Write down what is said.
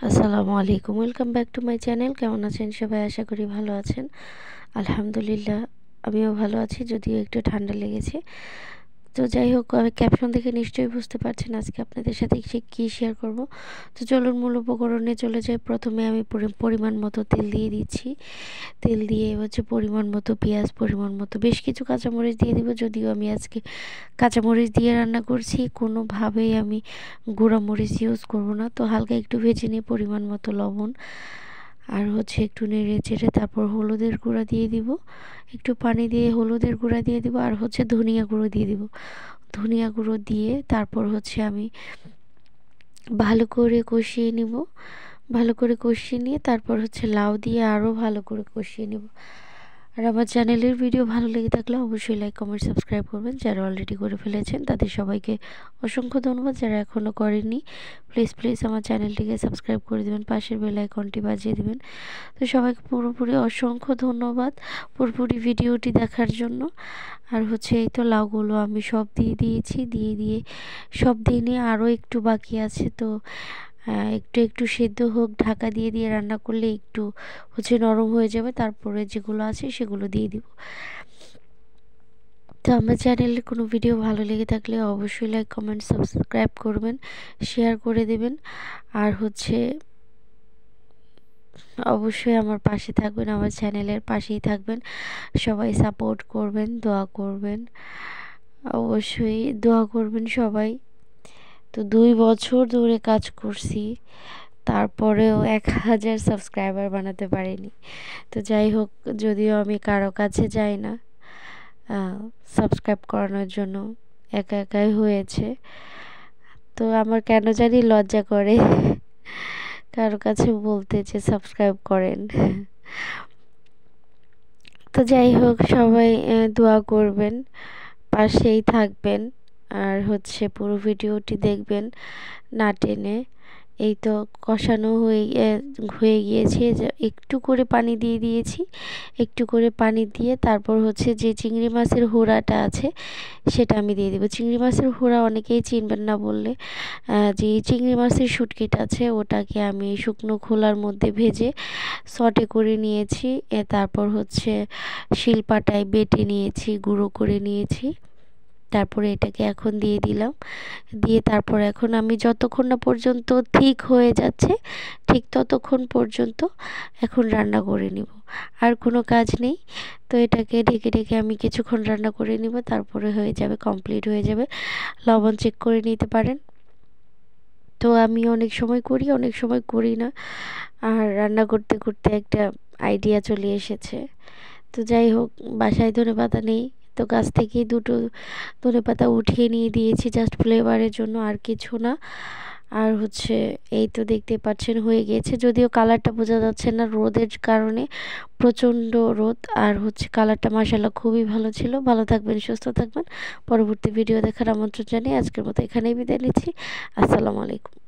আসসালামু আলাইকুম, welcome back to my channel. কেমন আছেন সবাই? আশা করি ভালো আছেন। আলহামদুলিল্লাহ, আমিও ভালো আছি, যদিও একটু ঠান্ডা লেগেছে। তো যাই হোক, ক্যাপশন দেখে নিশ্চয়ই বুঝতে পারছেন আজকে আপনাদের সাথে কী শেয়ার করব। তো চলুন মূল উপকরণে চলে যাই। প্রথমে আমি পরিমাণ মতো তেল দিয়ে দিচ্ছি। তেল দিয়ে হচ্ছে পরিমাণ মতো পেঁয়াজ, পরিমাণ মতো বেশ কিছু কাঁচামরিচ দিয়ে দিব। যদিও আমি আজকে কাঁচামরিচ দিয়ে রান্না করছি, কোনোভাবেই আমি গুঁড়া মরিচ ইউজ করব না। তো হালকা একটু ভেজে নিয়ে পরিমাণ মতো লবণ আর হচ্ছে একটু নেড়ে চেড়ে তারপর হলুদের গুঁড়া দিয়ে দিব। একটু পানি দিয়ে হলুদের গুঁড়া দিয়ে দিব আর হচ্ছে ধনিয়া গুঁড়ো দিয়ে দিব। ধনিয়া গুঁড়ো দিয়ে তারপর হচ্ছে আমি ভালো করে কষিয়ে নিব। ভালো করে কষিয়ে নিয়ে তারপর হচ্ছে লাউ দিয়ে আরও ভালো করে কষিয়ে নেব। আর আমার চ্যানেলের ভিডিও ভালো লেগে থাকলে অবশ্যই লাইক, কমেন্ট, সাবস্ক্রাইব করবেন। যারা অলরেডি করে ফেলেছেন তাদের সবাইকে অসংখ্য ধন্যবাদ। যারা এখনও করেননি প্লিজ আমার চ্যানেলটিকে সাবস্ক্রাইব করে দেবেন, পাশের বেল আইকনটি বাজিয়ে দেবেন। তো সবাইকে পুরোপুরি অসংখ্য ধন্যবাদ পুরোপুরি ভিডিওটি দেখার জন্য। আর হচ্ছে এই তো লাউগুলো আমি সব দিয়ে দিয়েছি, দিয়ে সব দিয়ে নিয়ে আরও একটু বাকি আছে। তো একটু একটু সেদ্ধ হোক, ঢাকা দিয়ে দিয়ে রান্না করলে একটু হচ্ছে নরম হয়ে যাবে। তারপরে যেগুলো আছে সেগুলো দিয়ে দিব। তো আমার চ্যানেলে কোনো ভিডিও ভালো লেগে থাকলে অবশ্যই লাইক, কমেন্ট, সাবস্ক্রাইব করবেন, শেয়ার করে দেবেন। আর হচ্ছে অবশ্যই আমার পাশে থাকবেন, আমার চ্যানেলের পাশেই থাকবেন। সবাই সাপোর্ট করবেন, দোয়া করবেন, অবশ্যই দোয়া করবেন সবাই। তো 2 বছর ধরে কাজ করছি, তারপরেও 1000 সাবস্ক্রাইবার বানাতে পারিনি। তো যাই হোক, যদিও আমি কারো কাছে যাই না সাবস্ক্রাইব করানোর জন্য, একা একাই হয়েছে। তো আমার কেন জানি লজ্জা করে কারো কাছে বলতে যে সাবস্ক্রাইব করেন। তো যাই হোক, সবাই দোয়া করবেন, পাশেই থাকবেন। আর হচ্ছে পুরো ভিডিওটি দেখবেন না টেনে। এই তো কষানো হয়ে গিয়েছে, যে একটু করে পানি দিয়ে দিয়েছি। একটু করে পানি দিয়ে তারপর হচ্ছে যে চিংড়ি মাছের হোড়াটা আছে সেটা আমি দিয়ে দেবো। চিংড়ি মাছের হোড়া অনেকেই চিনবেন না বললে, যে চিংড়ি মাছের শুটকিটা আছে ওটাকে আমি শুকনো খোলার মধ্যে ভেজে সটে করে নিয়েছি। তারপর হচ্ছে শিলপাটায় বেটে নিয়েছি, গুঁড়ো করে নিয়েছি। তারপরে এটাকে এখন দিয়ে দিলাম। দিয়ে তারপর এখন আমি যতক্ষণ না পর্যন্ত ঠিক হয়ে যাচ্ছে, ঠিক ততক্ষণ পর্যন্ত এখন রান্না করে নিব। আর কোনো কাজ নেই। তো এটাকে ঢেকে ঢেকে আমি কিছুক্ষণ রান্না করে নিব, তারপরে হয়ে যাবে, কমপ্লিট হয়ে যাবে। লবণ চেক করে নিতে পারেন। তো আমি অনেক সময় করি, অনেক সময় করি না। আর রান্না করতে করতে একটা আইডিয়া চলে এসেছে। তো যাই হোক, বাসায় ধনেপাতা নেই, তো গাছ থেকেই 2টো ধনেপাতা উঠিয়ে নিয়ে দিয়েছি জাস্ট ফ্লেভারের জন্য, আর কিছু না। আর হচ্ছে এই তো দেখতে পাচ্ছেন হয়ে গিয়েছে, যদিও কালারটা বোঝা যাচ্ছে না রোদের কারণে, প্রচণ্ড রোদ। আর হচ্ছে কালারটা মাশাআল্লাহ খুবই ভালো ছিল। ভালো থাকবেন, সুস্থ থাকবেন। পরবর্তী ভিডিও দেখার আমন্ত্রণ জানিয়ে আজকের মতো এখানেই বিদায় নিচ্ছি। আসসালামু আলাইকুম।